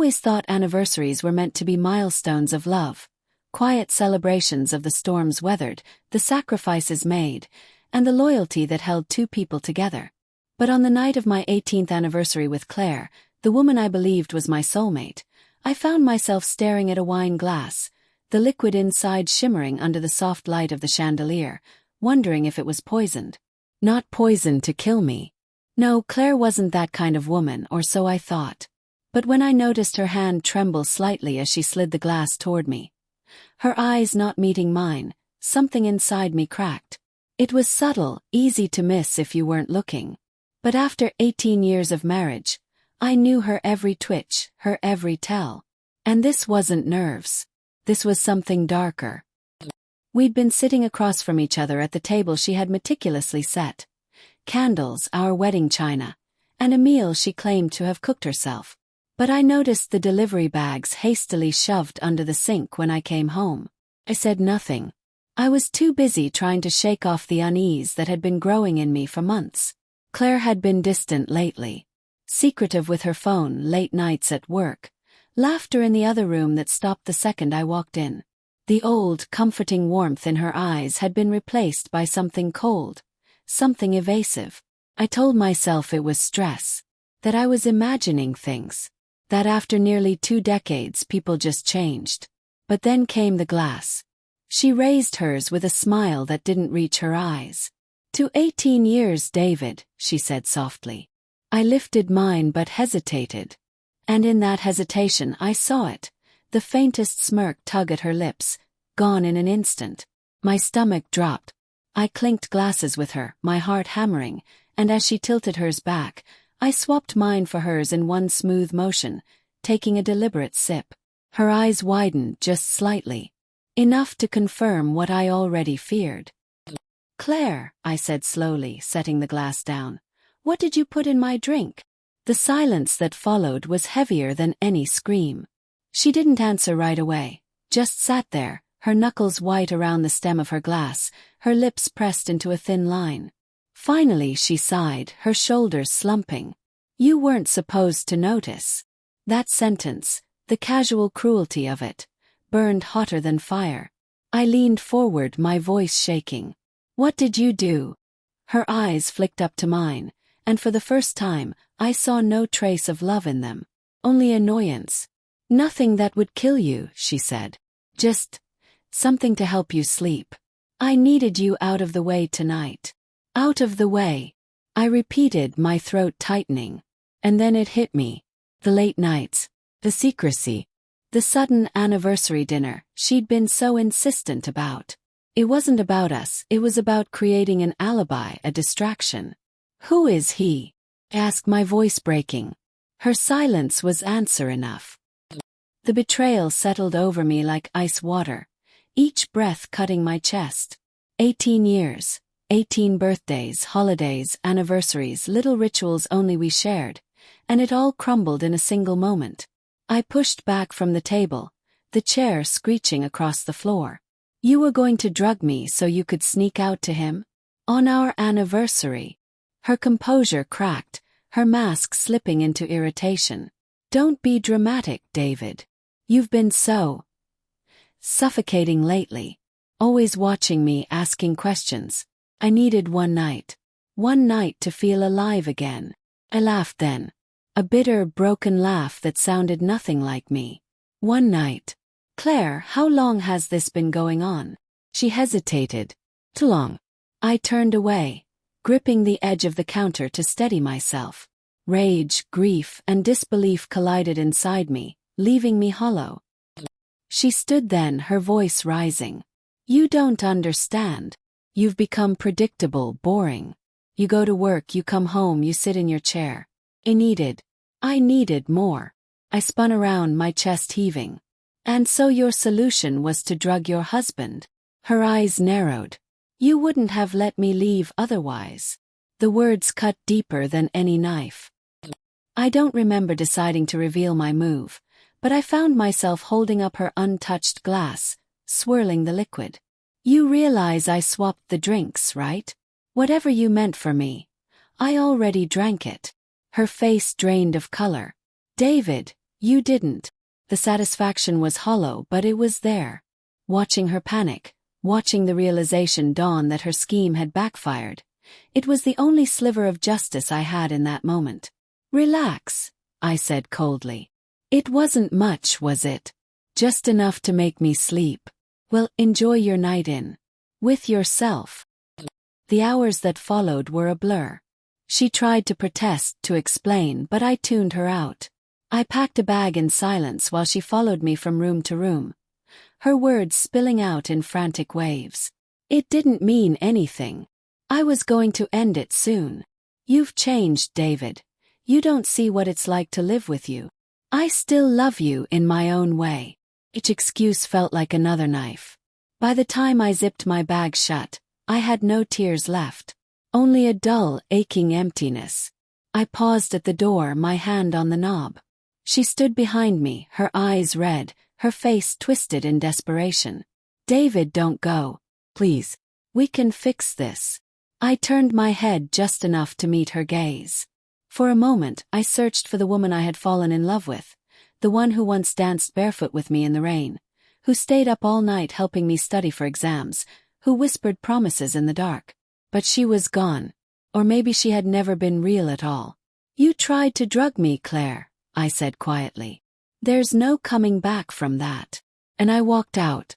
always thought anniversaries were meant to be milestones of love, quiet celebrations of the storms weathered, the sacrifices made, and the loyalty that held two people together. But on the night of my 18th anniversary with Claire, the woman I believed was my soulmate, I found myself staring at a wine glass, the liquid inside shimmering under the soft light of the chandelier, wondering if it was poisoned. Not poisoned to kill me. No, Claire wasn't that kind of woman, or so I thought. But when I noticed her hand tremble slightly as she slid the glass toward me, her eyes not meeting mine, something inside me cracked. It was subtle, easy to miss if you weren't looking. But after 18 years of marriage, I knew her every twitch, her every tell. And this wasn't nerves. This was something darker. We'd been sitting across from each other at the table she had meticulously set. Candles, our wedding china, and a meal she claimed to have cooked herself. But I noticed the delivery bags hastily shoved under the sink when I came home. I said nothing. I was too busy trying to shake off the unease that had been growing in me for months. Claire had been distant lately. Secretive with her phone, late nights at work. Laughter in the other room that stopped the second I walked in. The old, comforting warmth in her eyes had been replaced by something cold, something evasive. I told myself it was stress, that I was imagining things, that after nearly 2 decades people just changed. But then came the glass. She raised hers with a smile that didn't reach her eyes. "To 18 years, David," she said softly. I lifted mine but hesitated. And in that hesitation I saw it, the faintest smirk tug at her lips, gone in an instant. My stomach dropped. I clinked glasses with her, my heart hammering, and as she tilted hers back, I swapped mine for hers in one smooth motion, taking a deliberate sip. Her eyes widened just slightly. Enough to confirm what I already feared. "Claire," I said slowly, setting the glass down, "what did you put in my drink?" The silence that followed was heavier than any scream. She didn't answer right away, just sat there, her knuckles white around the stem of her glass, her lips pressed into a thin line. Finally she sighed, her shoulders slumping. "You weren't supposed to notice." That sentence, the casual cruelty of it, burned hotter than fire. I leaned forward, my voice shaking. "What did you do?" Her eyes flicked up to mine, and for the first time, I saw no trace of love in them. Only annoyance. "Nothing that would kill you," she said. "Just something to help you sleep. I needed you out of the way tonight." "Out of the way," I repeated, my throat tightening. And then it hit me. The late nights, the secrecy, the sudden anniversary dinner she'd been so insistent about. It wasn't about us, it was about creating an alibi, a distraction. "Who is he?" I asked, my voice breaking. Her silence was answer enough. The betrayal settled over me like ice water, each breath cutting my chest. 18 years, 18 birthdays, holidays, anniversaries, little rituals only we shared, and it all crumbled in a single moment. I pushed back from the table, the chair screeching across the floor. "You were going to drug me so you could sneak out to him? On our anniversary?" Her composure cracked, her mask slipping into irritation. "Don't be dramatic, David. You've been so suffocating lately. Always watching me, asking questions. I needed one night. One night to feel alive again." I laughed then. A bitter, broken laugh that sounded nothing like me. "One night. Claire, how long has this been going on?" She hesitated. "Too long." I turned away, gripping the edge of the counter to steady myself. Rage, grief, and disbelief collided inside me, leaving me hollow. She stood then, her voice rising. "You don't understand. You've become predictable, boring. You go to work, you come home, you sit in your chair. I needed more." I spun around, my chest heaving. "And so your solution was to drug your husband?" Her eyes narrowed. "You wouldn't have let me leave otherwise." The words cut deeper than any knife. I don't remember deciding to reveal my move, but I found myself holding up her untouched glass, swirling the liquid. "You realize I swapped the drinks, right? Whatever you meant for me, I already drank it." Her face drained of color. "David, You didn't. The satisfaction was hollow, but it was there. Watching her panic, watching the realization dawn that her scheme had backfired. It was the only sliver of justice I had in that moment. Relax, I said coldly. It wasn't much, was it? Just enough to make me sleep. Well, enjoy your night in. With yourself. The hours that followed were a blur. She tried to protest, to explain, but I tuned her out. I packed a bag in silence while she followed me from room to room, her words spilling out in frantic waves. It didn't mean anything. I was going to end it soon. You've changed, David. You don't see what it's like to live with you. I still love you in my own way. Each excuse felt like another knife. By the time I zipped my bag shut, I had no tears left. Only a dull, aching emptiness. I paused at the door, my hand on the knob. She stood behind me, her eyes red, her face twisted in desperation. David, don't go. Please. We can fix this. I turned my head just enough to meet her gaze. For a moment, I searched for the woman I had fallen in love with, the one who once danced barefoot with me in the rain, who stayed up all night helping me study for exams, who whispered promises in the dark. But she was gone. Or maybe she had never been real at all. You tried to drug me, Claire, I said quietly. There's no coming back from that. And I walked out.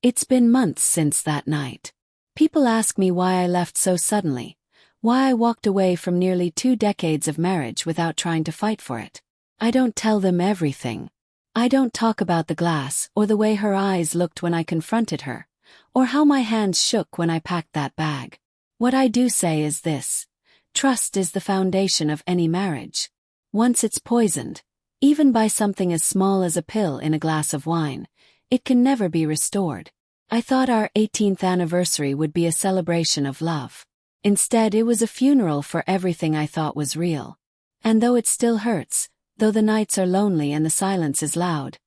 It's been months since that night. People ask me why I left so suddenly, why I walked away from nearly 2 decades of marriage without trying to fight for it. I don't tell them everything. I don't talk about the glass or the way her eyes looked when I confronted her, or how my hands shook when I packed that bag. What I do say is this: trust is the foundation of any marriage. Once it's poisoned, even by something as small as a pill in a glass of wine, it can never be restored. I thought our 18th anniversary would be a celebration of love. Instead, it was a funeral for everything I thought was real. And though it still hurts, though the nights are lonely and the silence is loud,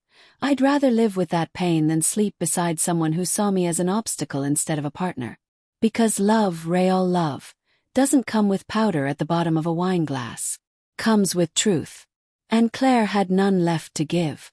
I'd rather live with that pain than sleep beside someone who saw me as an obstacle instead of a partner. Because love, real love, doesn't come with powder at the bottom of a wine glass. Comes with truth. And Claire had none left to give.